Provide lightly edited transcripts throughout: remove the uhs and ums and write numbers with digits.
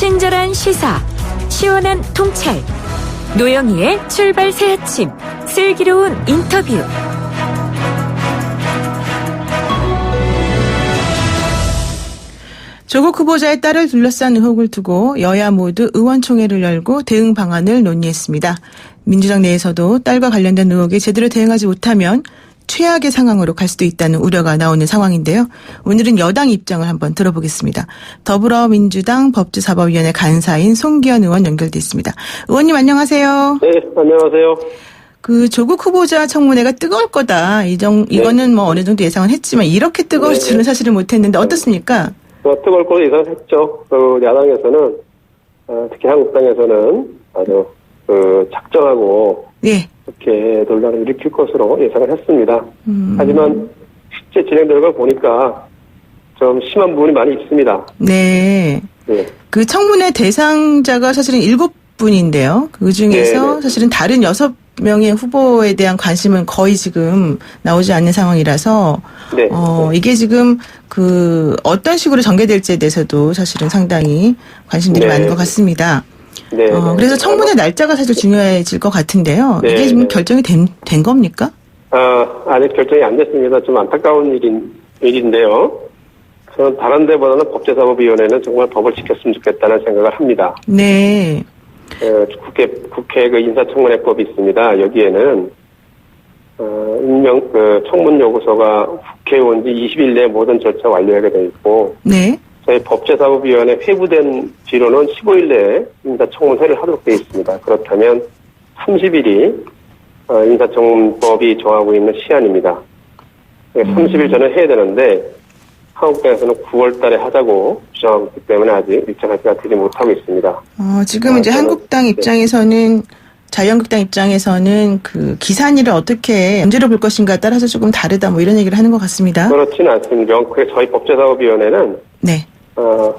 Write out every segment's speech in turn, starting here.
친절한 시사, 시원한 통찰, 노영희의 출발 새 아침, 슬기로운 인터뷰. 조국 후보자의 딸을 둘러싼 의혹을 두고 여야 모두 의원총회를 열고 대응 방안을 논의했습니다. 민주당 내에서도 딸과 관련된 의혹에 제대로 대응하지 못하면 최악의 상황으로 갈 수도 있다는 우려가 나오는 상황인데요. 오늘은 여당 입장을 한번 들어보겠습니다. 더불어민주당 법제사법위원회 간사인 송기현 의원 연결돼 있습니다. 의원님 안녕하세요. 네, 안녕하세요. 조국 후보자 청문회가 뜨거울 거다. 이거는 뭐 어느 정도 예상은 했지만 이렇게 뜨거울 줄은 사실은 못했는데 어떻습니까? 뜨거울 거로 예상했죠. 야당에서는, 특히 한국당에서는 아주 작정하고 이렇게 논란을 일으킬 것으로 예상을 했습니다. 하지만 실제 진행되는 걸 보니까 좀 심한 부분이 많이 있습니다. 네. 그 청문회 대상자가 사실은 7분인데요. 그 중에서 사실은 다른 6명의 후보에 대한 관심은 거의 지금 나오지 않는 상황이라서 이게 지금 어떤 식으로 전개될지에 대해서도 사실은 상당히 관심들이 많은 것 같습니다. 그래서 청문회 날짜가 사실 중요해질 것 같은데요. 이게 지금 결정이 된 겁니까? 아직 결정이 안 됐습니다. 좀 안타까운 일인데요. 저는 다른 데보다는 법제사법위원회는 정말 법을 지켰으면 좋겠다는 생각을 합니다. 네. 국회 인사청문회법이 있습니다. 여기에는 청문 요구서가 국회에 온 지 20일 내에 모든 절차 완료하게 되어 있고, 저희 법제사법위원회 회부된 뒤로는 15일 내에 인사청문회를 하도록 되어 있습니다. 그렇다면 30일이 인사청문법이 정하고 있는 시한입니다. 30일 전에 해야 되는데 한국당에서는 9월 달에 하자고 주장하고 있기 때문에 아직 일정한 시간 되지 못하고 있습니다. 지금 이제 한국당 입장에서는 자유한국당 입장에서는 기산일을 어떻게 언제로 볼 것인가에 따라서 조금 다르다 뭐 이런 얘기를 하는 것 같습니다. 그렇지는 않습니다. 저희 법제사법위원회는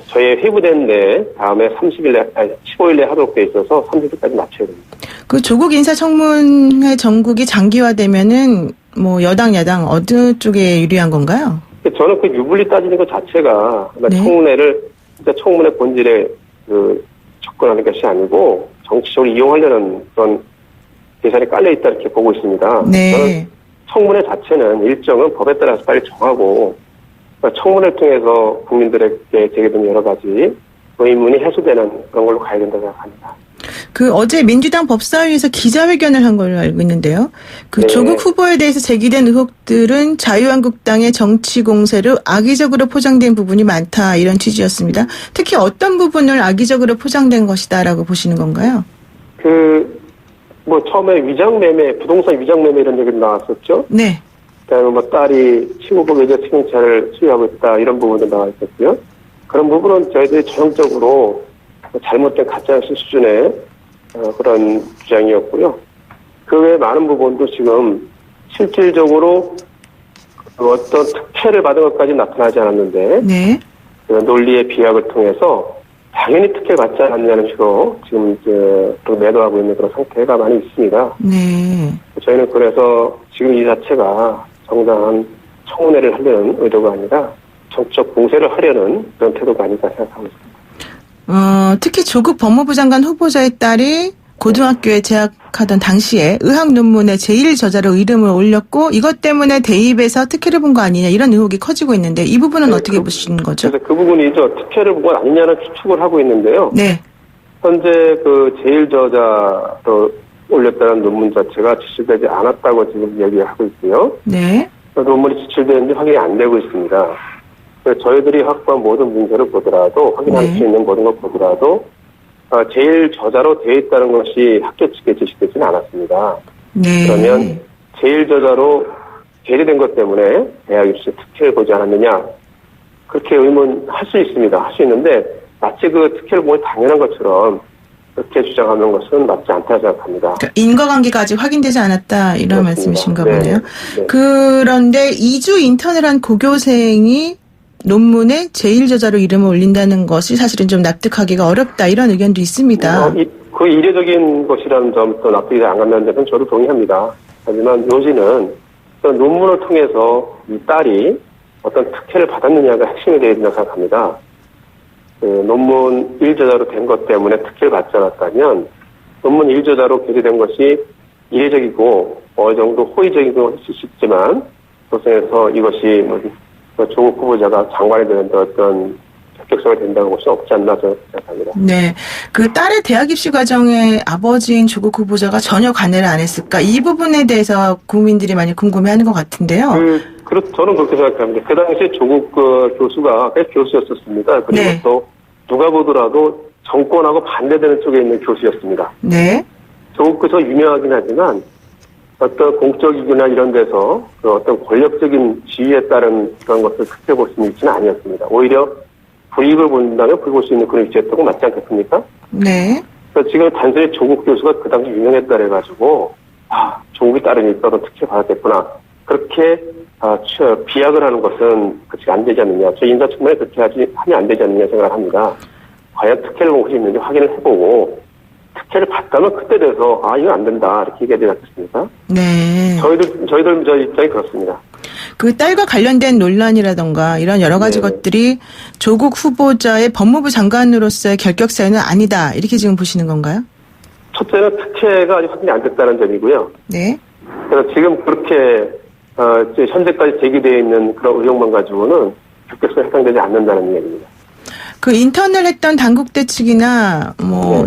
저희 회부된 내 다음에 15일 내에 하도록 돼 있어서 30일까지 맞춰야 됩니다. 조국 인사청문회 전국이 장기화되면은 뭐 여당 야당 어느 쪽에 유리한 건가요? 저는 유불리 따지는 것 자체가 청문회 본질에 접근하는 것이 아니고 정치적으로 이용하려는 그런 계산이 깔려 있다 이렇게 보고 있습니다. 저는 청문회 자체는 일정은 법에 따라서 빨리 정하고 청문회를 통해서 국민들에게 제기된 여러 가지 의문이 해소되는 그런 걸로 가야 된다고 생각합니다. 어제 민주당 법사위에서 기자회견을 한 걸로 알고 있는데요. 조국 후보에 대해서 제기된 의혹들은 자유한국당의 정치 공세로 악의적으로 포장된 부분이 많다 이런 취지였습니다. 특히 어떤 부분을 악의적으로 포장된 것이다라고 보시는 건가요? 처음에 부동산 위장매매 이런 얘기도 나왔었죠. 그다음에 딸이 친구가 외제 승용차를 수유하고 있다 이런 부분도 나와 있었고요. 그런 부분은 저희들이 전형적으로 잘못된 가짜뉴스 수준의 그런 주장이었고요. 그 외에 많은 부분도 지금 실질적으로 어떤 특혜를 받은 것까지 나타나지 않았는데 논리의 비약을 통해서 당연히 특혜를 받지 않았냐는 식으로 지금 또 매도하고 있는 그런 상태가 많이 있습니다. 저희는 그래서 지금 이 자체가 정당한 청문회를 하려는 의도가 아니라 정치적 공세를 하려는 그런 태도가 아닐까 생각하고 있습니다. 특히 조국 법무부 장관 후보자의 딸이 고등학교에 재학하던 당시에 의학 논문에 제1저자로 이름을 올렸고 이것 때문에 대입에서 특혜를 본 거 아니냐 이런 의혹이 커지고 있는데 이 부분은 어떻게 보시는 거죠? 그래서 그 부분이죠. 특혜를 본 건 아니냐는 추측을 하고 있는데요. 현재 제1저자로 올렸다는 논문 자체가 지출되지 않았다고 지금 얘기하고 있고요. 논문이 지출되는지 확인이 안 되고 있습니다. 저희들이 확보한 모든 문서를 보더라도 확인할 수 있는 모든 걸 보더라도 제1저자로 되어 있다는 것이 학교 측에 제시되지는 않았습니다. 그러면 제1저자로 제재된 것 때문에 대학 입시에 특혜를 보지 않았느냐 그렇게 의문할 수 있습니다. 할 수 있는데 마치 특혜를 보면 당연한 것처럼 그렇게 주장하는 것은 맞지 않다고 생각합니다. 인과관계가 아직 확인되지 않았다 이런 말씀이신가 보네요. 그런데 2주 인턴을 한 고교생이 논문에 제1저자로 이름을 올린다는 것이 사실은 좀 납득하기가 어렵다 이런 의견도 있습니다. 그 이례적인 것이라는 점도 납득이 안 간다는 점은 저도 동의합니다. 하지만 요지는 논문을 통해서 이 딸이 어떤 특혜를 받았느냐가 핵심이 되어야 된다고 생각합니다. 논문 1저자로 된 것 때문에 특혜를 받지 않았다면 논문 1저자로 게재된 것이 이례적이고 어느 정도 호의적인 걸 했을 수 있지만 조선에서 이것이 조국 후보자가 장관이 되는 어떤 합격서가 된다는 것이 없지 않나 저는 생각합니다. 네. 그 딸의 대학 입시 과정에 아버지인 조국 후보자가 전혀 관여를 안 했을까? 이 부분에 대해서 국민들이 많이 궁금해하는 것 같은데요. 저는 그렇게 생각합니다. 그 당시에 조국 교수가 교수였었습니다. 그리고 네. 또 누가 보더라도 정권하고 반대되는 쪽에 있는 교수였습니다. 네. 조국 교수가 유명하긴 하지만 어떤 공적이거나 이런 데서 그 어떤 권력적인 지위에 따른 그런 것을 지켜볼 수 있는 위치는 아니었습니다. 오히려 불이익을 본다면 불 볼 수 있는 그런 위치였다고 맞지 않겠습니까? 네. 그래서 지금 단순히 조국 교수가 그 당시 유명했다 해가지고 조국이 다른 일가로 특혜 받았겠구나. 그렇게 비약을 하는 것은 그렇게 안 되지 않느냐. 저 인사 측면에 그렇게 하면 안 되지 않느냐 생각을 합니다. 과연 특혜를 볼 수 있는지 확인을 해보고 특혜를 받다면 그때 돼서 이거 안 된다 이렇게 얘기해야 되지 않겠습니까? 네. 저희들 입장이 그렇습니다. 그 딸과 관련된 논란이라던가 이런 여러 가지 것들이 조국 후보자의 법무부 장관으로서의 결격 사유는 아니다 이렇게 지금 보시는 건가요? 첫째는 특혜가 아직 확인이 안 됐다는 점이고요. 네. 그래서 지금 그렇게 현재까지 제기되어 있는 그런 의혹만 가지고는 결격사에 해당되지 않는다는 얘기입니다. 그 인턴을 했던 단국대 측이나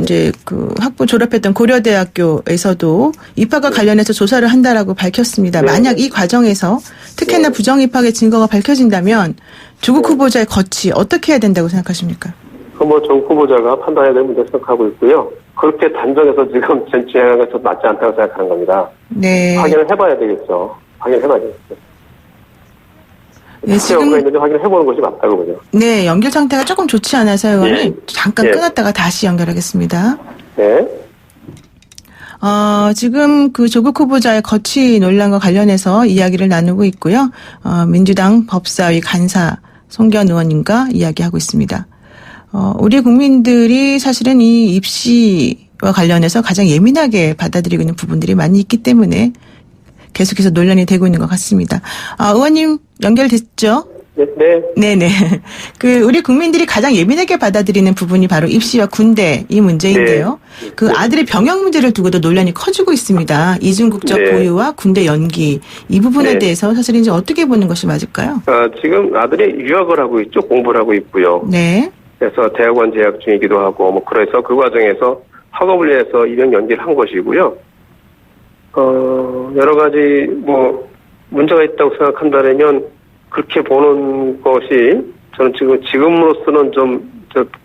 이제 그 학부 졸업했던 고려대학교에서도 입학과 관련해서 조사를 한다라고 밝혔습니다. 만약 이 과정에서 특혜나 부정 입학의 증거가 밝혀진다면 조국 후보자의 거취 어떻게 해야 된다고 생각하십니까? 조국 후보자가 판단해야 될 문제 생각하고 있고요. 그렇게 단정해서 지금 진행하는 것은 맞지 않다고 생각하는 겁니다. 네. 확인을 해봐야 되겠죠. 확인해봐야 되겠죠. 네, 지금 있는지 확인해보는 것이 맞다고 보죠. 네, 연결 상태가 조금 좋지 않아서요, 의원님. 잠깐 끊었다가 다시 연결하겠습니다. 네. 지금 그 조국 후보자의 거취 논란과 관련해서 이야기를 나누고 있고요. 민주당 법사위 간사 송기현 의원님과 이야기하고 있습니다. 우리 국민들이 사실은 이 입시와 관련해서 가장 예민하게 받아들이고 있는 부분들이 많이 있기 때문에 계속해서 논란이 되고 있는 것 같습니다. 의원님 연결됐죠? 네. 네네. 우리 국민들이 가장 예민하게 받아들이는 부분이 바로 입시와 군대 이 문제인데요. 그 아들의 병역 문제를 두고도 논란이 커지고 있습니다. 이중국적 보유와 군대 연기 이 부분에 대해서 사실 이제 어떻게 보는 것이 맞을까요? 지금 아들이 유학을 하고 있죠. 공부를 하고 있고요. 네. 그래서 대학원 재학 중이기도 하고 그래서 그 과정에서 학업을 위해서 입영 연기를 한 것이고요. 여러 가지 문제가 있다고 생각한다면 그렇게 보는 것이 저는 지금으로서는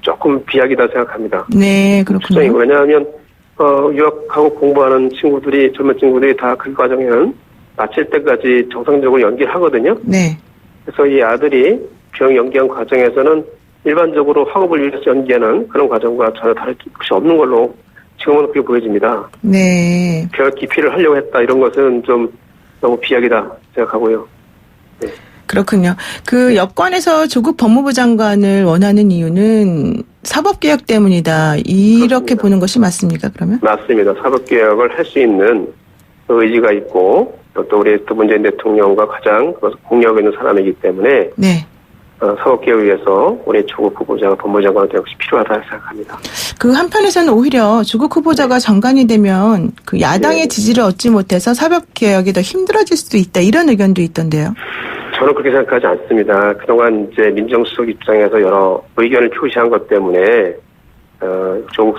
조금 비약이다 생각합니다. 네, 그렇군요. 왜냐하면 유학하고 공부하는 친구들이 젊은 친구들이 다 그 과정에는 마칠 때까지 정상적으로 연기를 하거든요. 네. 그래서 이 아들이 병 연기한 과정에서는 일반적으로 학업을 위해서 연기하는 그런 과정과 전혀 다를 것이 없는 걸로 지금은 그렇게 보여집니다. 네. 별 기피를 하려고 했다 이런 것은 좀 너무 비약이다 생각하고요. 네. 그렇군요. 여권에서 조국 법무부 장관을 원하는 이유는 사법개혁 때문이다. 이렇게 그렇습니다. 보는 것이 맞습니까, 그러면? 맞습니다. 사법개혁을 할 수 있는 의지가 있고 또 우리 문재인 대통령과 가장 공력 있는 사람이기 때문에 네. 사법개혁을 위해서 우리 조국 후보자가 법무부 장관이 되는 것이 필요하다 생각합니다. 한편에서는 오히려 조국 후보자가 장관이 되면 야당의 지지를 얻지 못해서 사법개혁이 더 힘들어질 수도 있다. 이런 의견도 있던데요. 저는 그렇게 생각하지 않습니다. 그동안 이제 민정수석 입장에서 여러 의견을 표시한 것 때문에 조국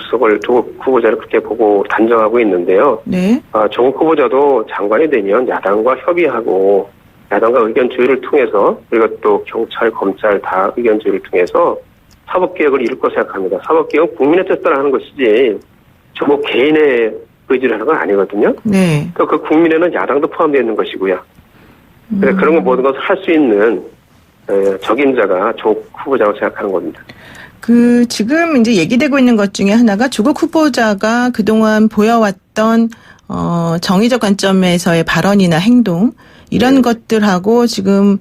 후보자를 그렇게 보고 단정하고 있는데요. 네. 조국 후보자도 장관이 되면 야당과 협의하고 야당과 의견 조율을 통해서 그리고 또 경찰, 검찰 다 의견 조율을 통해서 사법개혁을 이룰 거라 생각합니다. 사법개혁은 국민의 뜻 따라 하는 것이지 조국 개인의 의지를 하는 건 아니거든요. 네. 또 그 국민에는 야당도 포함되어 있는 것이고요. 그래서 그런 건 모든 것을 할 수 있는 적임자가 조국 후보자라고 생각하는 겁니다. 지금 이제 얘기되고 있는 것 중에 하나가 조국 후보자가 그동안 보여왔던 정의적 관점에서의 발언이나 행동 이런 것들하고 지금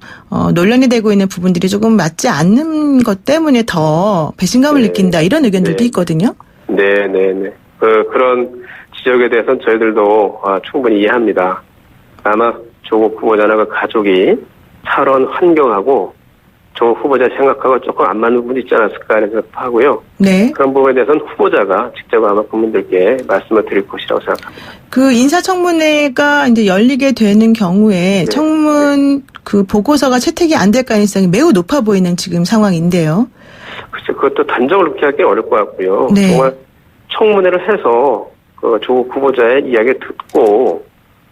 논란이 되고 있는 부분들이 조금 맞지 않는 것 때문에 더 배신감을 느낀다 이런 의견들도 있거든요. 네. 그런 지적에 대해서는 저희들도 충분히 이해합니다. 아마 조국 후보자나 그 가족이 살아온 환경하고 조 후보자 생각하고 조금 안 맞는 부분이 있지 않았을까 하는 생각도 하고요. 네. 그런 부분에 대해서는 후보자가 직접 아마 국민들께 말씀을 드릴 것이라고 생각합니다. 그 인사청문회가 이제 열리게 되는 경우에 청문 그 보고서가 채택이 안 될 가능성이 매우 높아 보이는 지금 상황인데요. 글쎄, 그것도 단정을 그렇게 하기 어려울 것 같고요. 네. 정말 청문회를 해서 그 조국 후보자의 이야기를 듣고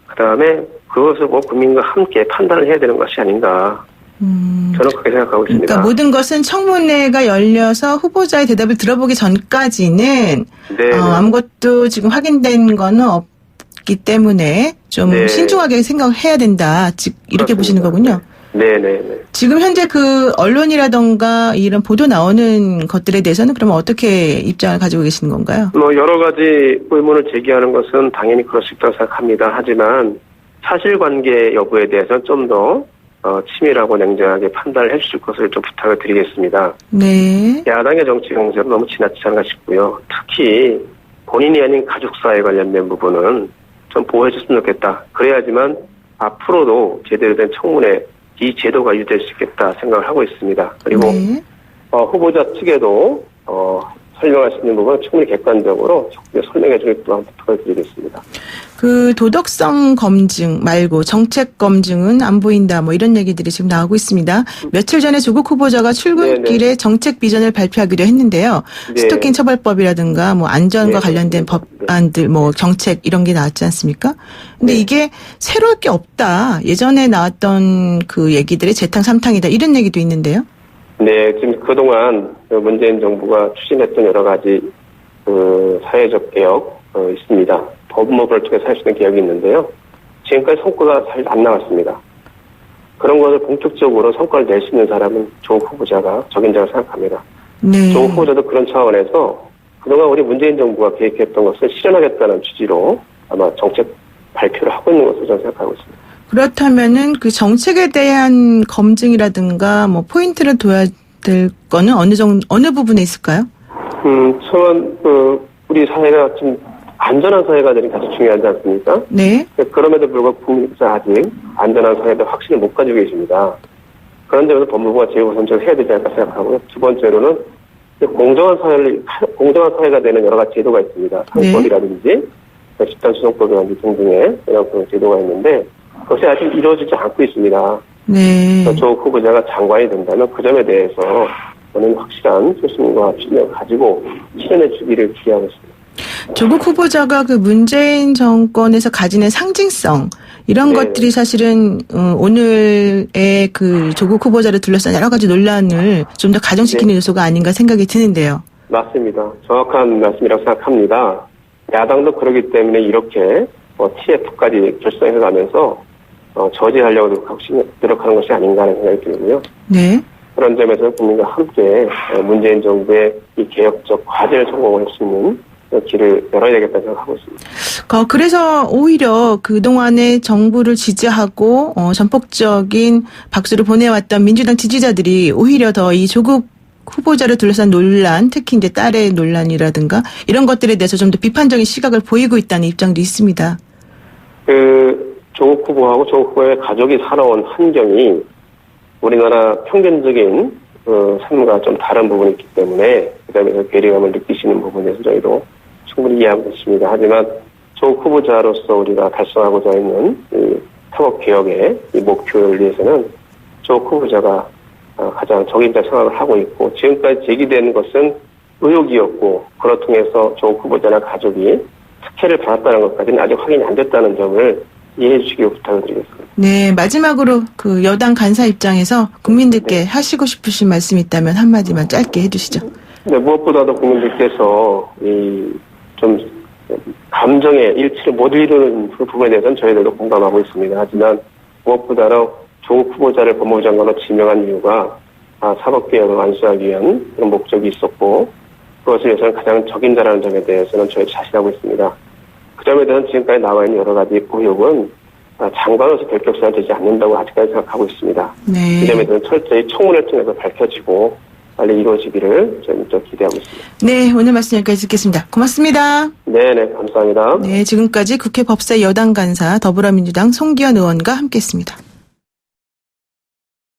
그다음에 그것을 뭐 국민과 함께 판단을 해야 되는 것이 아닌가. 저는 그렇게 생각하고 있습니다. 그러니까 모든 것은 청문회가 열려서 후보자의 대답을 들어보기 전까지는 아무것도 지금 확인된 거는 없기 때문에 좀 신중하게 생각해야 된다. 이렇게 그렇습니다. 보시는 거군요. 네네네. 지금 현재 그 언론이라던가 이런 보도 나오는 것들에 대해서는 그러면 어떻게 입장을 가지고 계시는 건가요? 뭐 여러 가지 의문을 제기하는 것은 당연히 그럴 수 있다고 생각합니다. 하지만 사실관계 여부에 대해서는 좀 더 치밀하고 냉정하게 판단을 해주실 것을 좀 부탁을 드리겠습니다. 네. 야당의 정치 공세로 너무 지나치지 않을까 싶고요. 특히 본인이 아닌 가족사에 관련된 부분은 좀 보호해줬으면 좋겠다. 그래야지만 앞으로도 제대로 된 청문회 이 제도가 유지될 수 있겠다 생각을 하고 있습니다. 그리고 후보자 측에도 설명할 수 있는 부분은 충분히 객관적으로 설명해 주길 또한 부탁을 드리겠습니다. 그 도덕성 검증 말고 정책 검증은 안 보인다 뭐 이런 얘기들이 지금 나오고 있습니다. 며칠 전에 조국 후보자가 출근길에 정책 비전을 발표하기로 했는데요. 스토킹 처벌법이라든가 뭐 안전과 관련된 법안들 뭐 정책 이런 게 나왔지 않습니까? 근데 이게 새로울 게 없다. 예전에 나왔던 그 얘기들이 재탕 삼탕이다 이런 얘기도 있는데요. 네, 지금 그동안 문재인 정부가 추진했던 여러 가지 그 사회적 개혁 있습니다. 법무부를 통해서 할 수 있는 개혁이 있는데요. 지금까지 성과가 잘 안 나왔습니다. 그런 것을 본격적으로 성과를 낼 수 있는 사람은 조국 후보자가 적임자라고 생각합니다. 네. 조국 후보자도 그런 차원에서 그동안 우리 문재인 정부가 계획했던 것을 실현하겠다는 취지로 아마 정책 발표를 하고 있는 것으로 저는 생각하고 있습니다. 그렇다면은 그 정책에 대한 검증이라든가 뭐 포인트를 둬야 될 거는 어느 부분에 있을까요? 저는 우리 사회가 좀 안전한 사회가 되는 게 가장 중요하지 않습니까? 네. 그럼에도 불구하고 국민께서 아직 안전한 사회에 대한 확신을 못 가지고 계십니다. 그런 점에서 법무부가 제우선적으로 해야 되지 않을까 생각하고요. 두 번째로는 공정한 사회가 되는 여러 가지 제도가 있습니다. 상법이라든지 집단소송법이라든지 등등의 여러 그런 제도가 있는데 그것이 아직 이루어지지 않고 있습니다. 네. 조국 후보자가 장관이 된다면 그 점에 대해서 저는 확실한 소신과 신뢰를 가지고 실현해 주기를 기대하고 있습니다. 조국 후보자가 그 문재인 정권에서 가지는 상징성 이런 것들이 사실은 오늘의 그 조국 후보자를 둘러싼 여러 가지 논란을 좀 더 가중시키는 요소가 아닌가 생각이 드는데요. 맞습니다. 정확한 말씀이라고 생각합니다. 야당도 그러기 때문에 이렇게 TF까지 결성해가면서 저지하려고 노력하는 것이 아닌가 하는 생각이 들고요. 네. 그런 점에서 국민과 함께 문재인 정부의 이 개혁적 과제를 성공할 수 있는 길을 열어야 되겠다는 생각하고 있습니다. 그래서 오히려 그동안의 정부를 지지하고 전폭적인 박수를 보내왔던 민주당 지지자들이 오히려 더 이 조국 후보자를 둘러싼 논란, 특히 이제 딸의 논란이라든가 이런 것들에 대해서 좀 더 비판적인 시각을 보이고 있다는 입장도 있습니다. 조국 후보하고 조국 후보의 가족이 살아온 환경이 우리나라 평균적인 삶과 좀 다른 부분이 있기 때문에 그다음에 괴리감을 느끼시는 부분에서 저희도 충분히 이해하고 있습니다. 하지만 조국 후보자로서 우리가 달성하고자 있는 이 사법개혁의 이 목표를 위해서는 조국 후보자가 가장 적임자 생각을 하고 있고 지금까지 제기된 것은 의혹이었고 그걸 통해서 조국 후보자나 가족이 특혜를 받았다는 것까지는 아직 확인이 안 됐다는 점을 이해해 주시기 부탁을 드리겠습니다. 네, 마지막으로 그 여당 간사 입장에서 국민들께 하시고 싶으신 말씀이 있다면 한마디만 짧게 해주시죠. 네, 무엇보다도 국민들께서 좀 감정의 일치를 못 이루는 그 부분에 대해서는 저희들도 공감하고 있습니다. 하지만 무엇보다도 조국 후보자를 법무부 장관으로 지명한 이유가 사법개혁을 완수하기 위한 그런 목적이 있었고 그것을 위해서는 가장 적임자라는 점에 대해서는 저희 자신하고 있습니다. 그 점에 대해서는 지금까지 나와 있는 여러 가지 의혹은 장관으로서 결격사가 되지 않는다고 아직까지 생각하고 있습니다. 네. 이 점에 대해서는 철저히 청문회를 통해서 밝혀지고 빨리 이루어지기를 저는 기대하고 있습니다. 네, 오늘 말씀 여기까지 듣겠습니다. 고맙습니다. 네, 감사합니다. 네, 지금까지 국회 법사 여당 간사 더불어민주당 송기현 의원과 함께했습니다.